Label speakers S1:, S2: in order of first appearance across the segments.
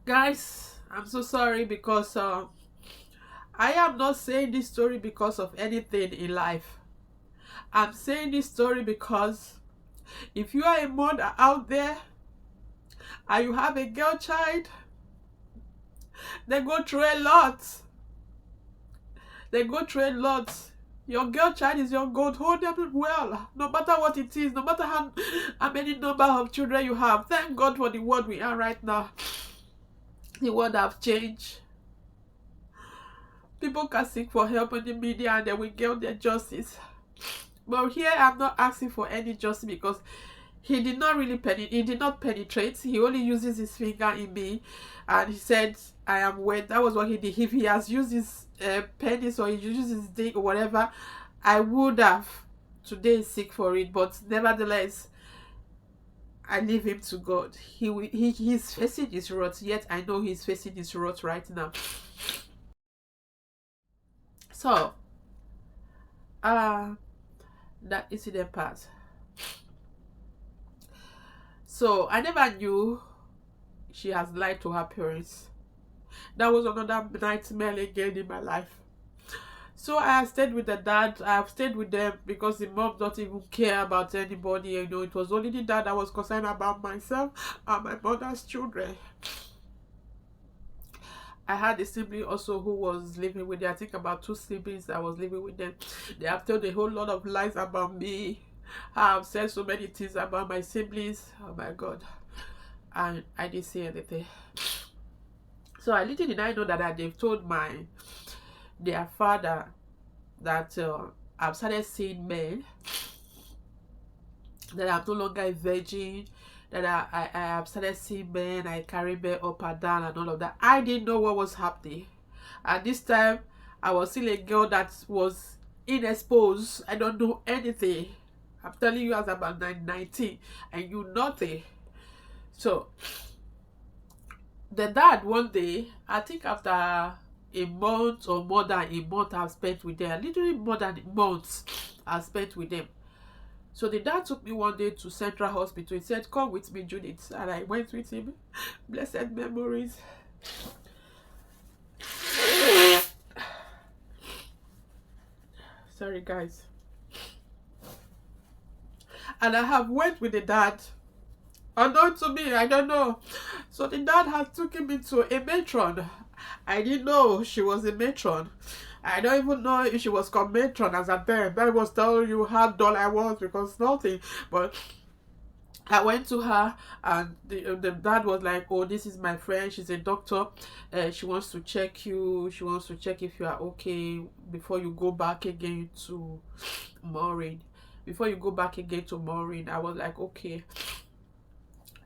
S1: Guys, I'm so sorry because I am not saying this story because of anything in life. I'm saying this story because if you are a mother out there and you have a girl child, they go through a lot. They go through a lot. Your girl child is your gold. Hold them well, no matter what it is, no matter how many number of children you have. Thank God for the world we are right now. The world have changed. People can seek for help in the media and they will get their justice. But here I'm not asking for any justice because he did not really he did not penetrate. He only uses his finger in me and he said I am wet. That was what he did. If he has used his penis or he uses his dick or whatever, I would have today seek for it. But nevertheless, I leave him to God. He's facing his wrath, yet I know he's facing his wrath right now. So that incident passed. So I never knew she has lied to her parents. That was another nightmare again in my life. So I have stayed with the dad. I have stayed with them because the mom don't even care about anybody. You know, it was only the dad that was concerned about myself and my mother's children. I had a sibling also who was living with them. I think about 2 siblings that was living with them. They have told a whole lot of lies about me. I have said so many things about my siblings. Oh my God. And I didn't say anything. So I little did I know that they've told their father that I've started seeing men, that I'm no longer a virgin, that I have started seeing men, I carry men up and down and all of that. I didn't know what was happening. At this time, I was still a girl that was inexposed. I don't know anything. I'm telling you, as about 19, I knew nothing. So the dad one day, I think after a month or more than a month I've spent with them, literally more than a month I've spent with them. So the dad took me one day to Central Hospital. He said, come with me, Judith. And I went with him. Blessed memories. Sorry, guys. And I have went with the dad. Unknown to me, I don't know. So the dad has taken me to a matron. I didn't know she was a matron. I don't even know if she was called matron as a time. I was telling you how dull I was because nothing. But I went to her and the dad was like, oh, this is my friend. She's a doctor. She wants to check you. She wants to check if you are okay before you go back again to Maureen. Before you go back again to Maureen. I was like, okay.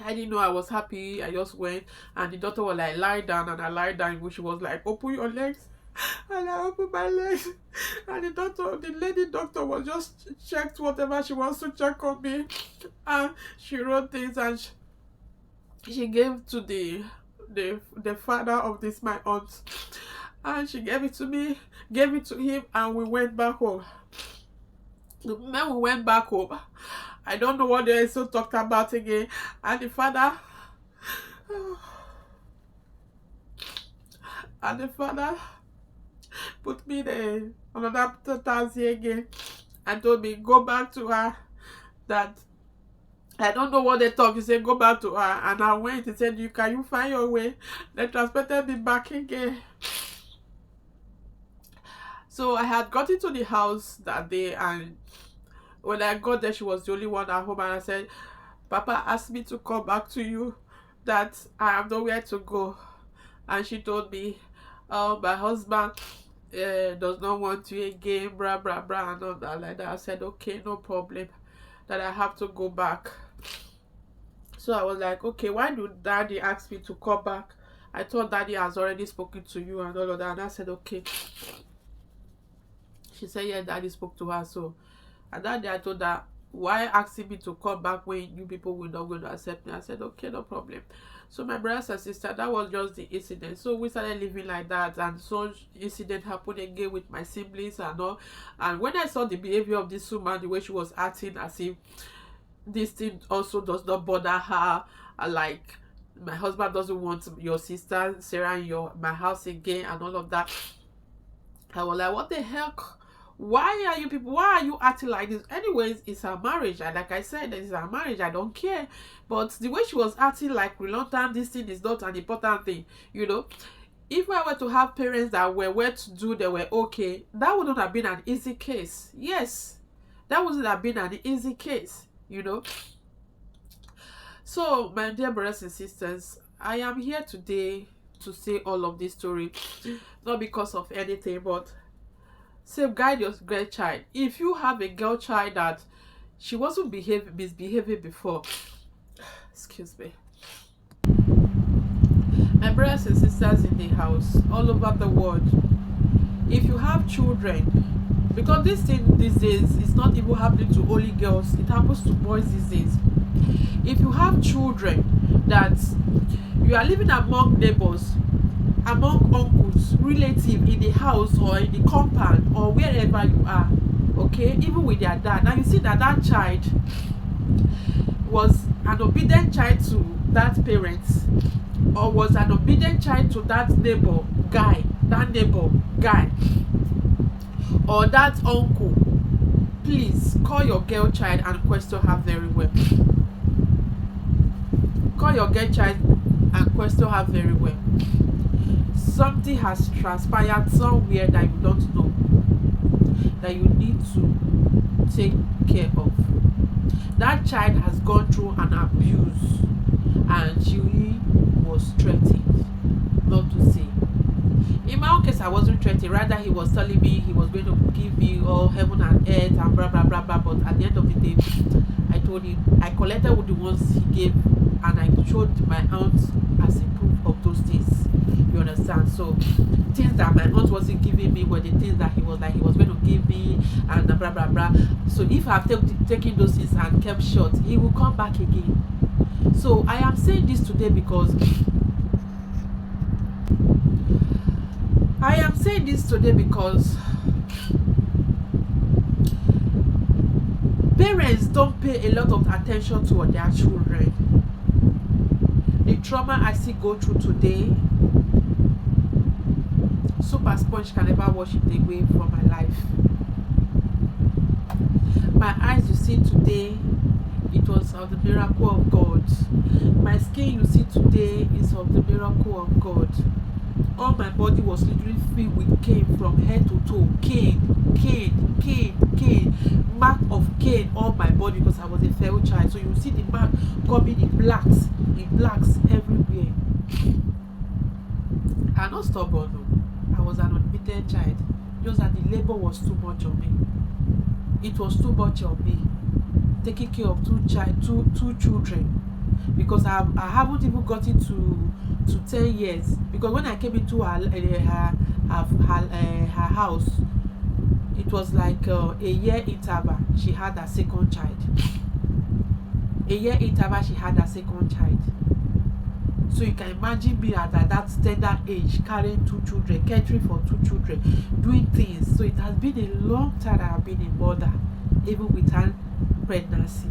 S1: I didn't know. I was happy. I just went and the doctor was like, lie down, and I lie down, which was like, open your legs. And I opened my legs and the lady doctor was just checked whatever she wants to check on me, and she wrote things and she gave to the father of this my aunt, and she gave it to me, gave it to him, and we went back home. When we went back home, I don't know what they also talked about again. And the father, put me there another 2,000 again and told me, go back to her. That I don't know what they talk. He said, go back to her. And I went. He said, can you find your way? They transported me back again. So I had got into the house that day, and when I got there, she was the only one at home, and I said, Papa asked me to come back to you, that I have nowhere to go. And she told me, oh, my husband does not want you again, blah, blah, blah, and all that like that. I said, okay, no problem, that I have to go back. So I was like, okay, why do daddy ask me to come back? I thought daddy has already spoken to you and all of that. And I said, okay. She said, yeah, daddy spoke to her. So and that day I told her, why asking me to come back when you people were not going to accept me? I said, okay, no problem. So my brothers and sister, that was just the incident. So we started living like that, and so incident happened again with my siblings and all. And when I saw the behavior of this woman, the way she was acting as if this thing also does not bother her, like my husband doesn't want your sister Sarah in my house again and all of that. I was like, what the heck? Why are you acting like this? Anyways, it's her marriage, and like I said, it's her marriage. I don't care. But the way she was acting like reluctant, this thing is not an important thing, you know. If I were to have parents that were well to do, they were okay, that wouldn't have been an easy case. Yes, that wouldn't have been an easy case, you know. So, my dear brothers and sisters, I am here today to say all of this story, not because of anything, but safeguard your girl child. If you have a girl child that she wasn't misbehaving before, excuse me, my brothers and sisters in the house all over the world, if you have children, because this thing these days is not even happening to only girls, it happens to boys these days. If you have children that you are living among neighbors, among uncles, relatives in the house or in the compound or wherever you are, okay, even with their dad, now you see that that child was an obedient child to that parent, or was an obedient child to that neighbor guy, or that uncle, please call your girl child and question her very well. Call your girl child and question her very well. Something has transpired somewhere that you don't know, that you need to take care of. That child has gone through an abuse and she was threatened, not to say. In my own case, I wasn't threatened. Rather, he was telling me he was going to give me all heaven and earth and blah blah blah blah. But at the end of the day, I told him I collected with the ones he gave, and I showed my aunt as a proof of those things. You understand? So things that my aunt wasn't giving me were the things that he was going to give me, and blah blah blah. So if I've taken those things and kept short, he will come back again. So I am saying this today because parents don't pay a lot of attention to their children. The trauma I still go through today, super sponge can never wash it away from my life. My eyes you see today, it was of the miracle of God. My skin you see today is of the miracle of God. All my body was literally filled with cane from head to toe. Cane. Mark of cane all my body because I was a failed child. So you see the mark coming in blacks everywhere. I'm not stubborn, no. I was an unbeaten child. Just that the labor was too much on me. It was too much on me. Taking care of two children. Because I haven't even gotten to 10 years. Because when I came into her house, it was like a year interval. She had her second child. So you can imagine me at that tender age, carrying two children, catering for two children, doing things. So it has been a long time that I've been a mother, even without pregnancy.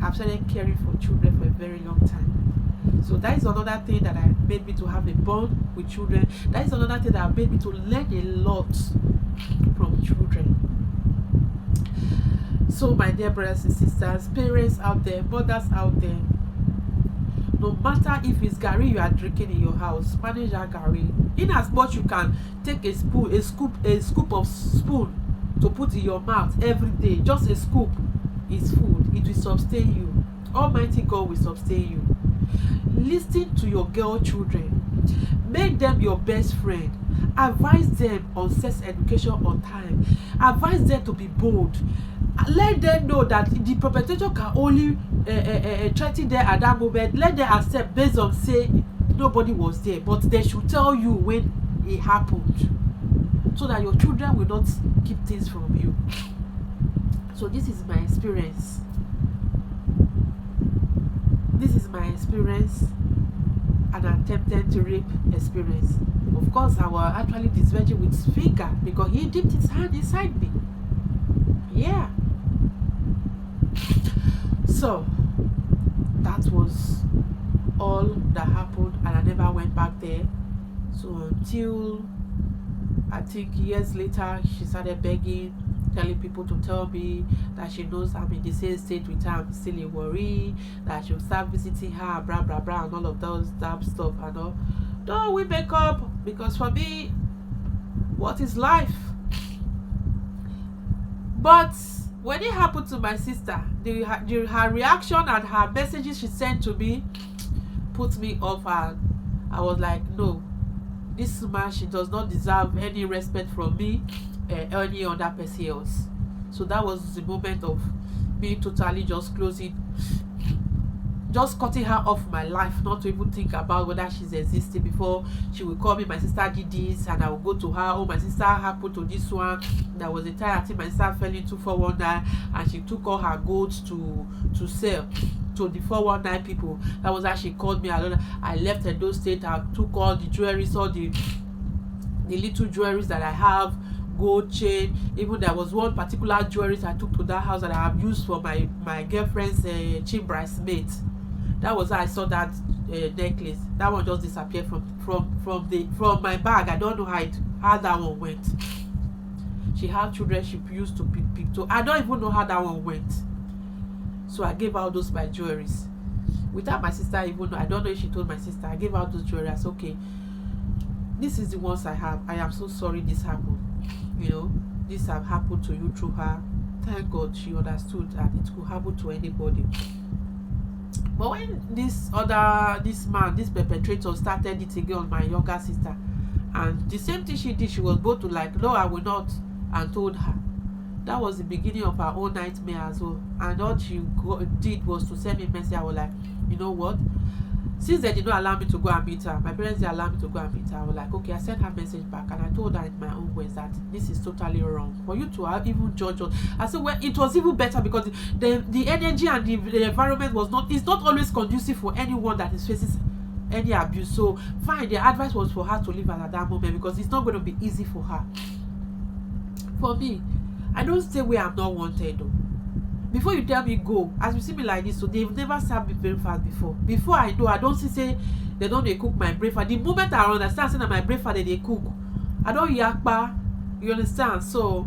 S1: I've started caring for children for a very long time. So that is another thing that made me to have a bond with children. That is another thing that made me to learn a lot from children. So my dear brothers and sisters, parents out there, mothers out there, no matter if it's Gary you are drinking in your house, manage that Gary. In as much you can take a scoop of spoon to put in your mouth every day. Just a scoop is food. It will sustain you. Almighty God will sustain you. Listen to your girl children. Make them your best friend. Advise them on sex education on time. Advise them to be bold. Let them know that the perpetrator can only threaten them at that moment. Let them accept based on say nobody was there, but they should tell you when it happened, so that your children will not keep things from you. So this is my experience. An attempted to rape experience. Of course, I was actually disvirgin with his finger because he dipped his hand inside me. Yeah. So that was all that happened, and I never went back there. So until I think years later, she started begging, telling people to tell me that she knows I'm in the same state with her, I'm still in worry, that she'll start visiting her, blah blah blah, and all of those that stuff and all. Don't we make up? Because for me, what is life? But when it happened to my sister, her reaction and her messages she sent to me put me off, and I was like, no, this man, she does not deserve any respect from me or any other person else. So that was the moment of me totally just cutting her off my life, not to even think about whether she's existing. Before, she will call me, my sister did this, and I will go to her, oh, my sister happened to this one. There was a time I think my sister fell into 419, and she took all her goats to sell to the 419 people. That was how she called me. I left Edo State. I took all the jewelry, all the little jewelries that I have, gold chain. Even there was one particular jewelry I took to that house that I have used for my girlfriend's chief bridesmaid. That was how I saw that necklace. That one just disappeared from my bag. I don't know how that one went. She had children she used to pick. So I don't even know how that one went. So I gave out those my jewelries without my sister even know. I don't know if she told my sister. I gave out those jewelry. I said, okay, this is the ones I have. I am so sorry this happened. You know, this have happened to you through her. Thank God she understood that it could happen to anybody. But when this perpetrator started it again on my younger sister, and the same thing she did, she was both to like, no, I will not, and told her. That was the beginning of her own nightmare as well. And all she did was to send me a message. I was like, you know what? Since they did not allow me to go and meet her, my parents didn't allow me to go and meet her. I was like, okay, I sent her a message back, and I told her in my own words that this is totally wrong. For you to have even judged us, I said, well, it was even better because the energy and the environment it's not always conducive for anyone that is facing any abuse. So fine, the advice was for her to leave at that moment because it's not going to be easy for her. For me, I don't stay where I'm not wanted though. Before you tell me go, as you see me like this, so they've never served me breakfast before I know, I don't say they don't cook my breakfast. The moment I understand saying that my breakfast they cook, I don't yakpa, you understand? So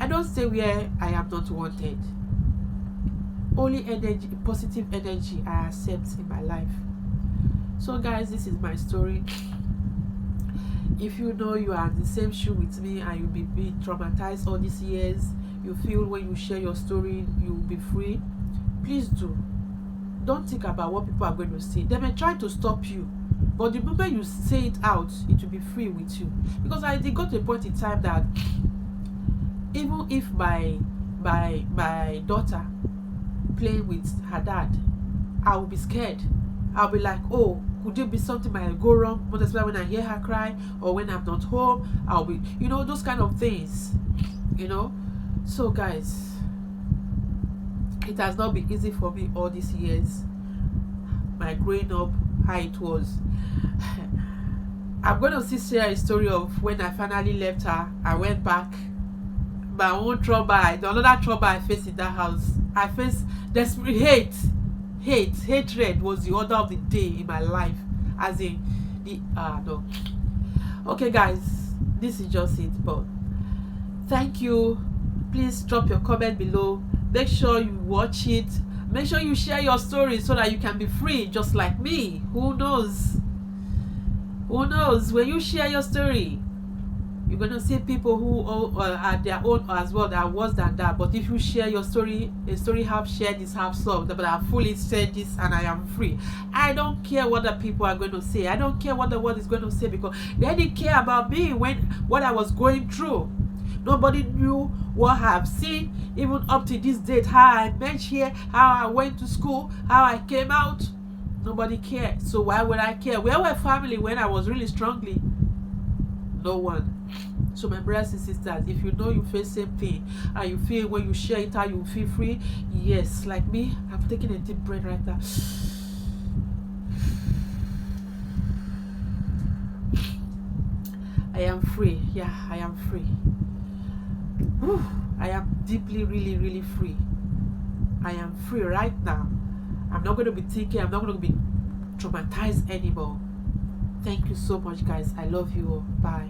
S1: I don't stay where I am not wanted. Only energy, positive energy I accept in my life. So guys, this is my story. If you know you are in the same shoe with me and you'll be traumatized all these years, you feel when you share your story you will be free, please do. Don't think about what people are going to say. They may try to stop you, but the moment you say it out, it will be free with you. Because they got to a point in time that even if my daughter playing with her dad, I will be scared. I'll be like, oh, could there be something might go wrong? But that's why when I hear her cry or when I'm not home, I'll be, those kind of things, So guys, it has not been easy for me all these years. My growing up, how it was. I'm going to share a story of when I finally left her. I went back. My own trouble, another trouble I faced in that house. I faced desperate hatred was the order of the day in my life. As in no. Okay guys, this is just it. But thank you. Please drop your comment below. Make sure you watch it. Make sure you share your story so that you can be free just like me. Who knows when you share your story, you're gonna see people who are their own as well that are worse than that. But if you share your story, a story half shared is half solved. But I fully said this and I am free. I don't care what the people are going to say. I don't care what the world is going to say, because they didn't care about me when what I was going through. Nobody knew what I have seen, even up to this date, how I met here, how I went to school, how I came out. Nobody cared. So why would I care? Where were family when I was really strongly? No one. So my brothers and sisters, if you know you face same thing and you feel when you share it out you feel free, yes, like me, I'm taking a deep breath right now. I am free. Yeah, I am free. Whew, I am deeply, really, really free. I am free right now. I'm not going to be thinking, I'm not going to be traumatized anymore. Thank you so much, guys. I love you all. Bye.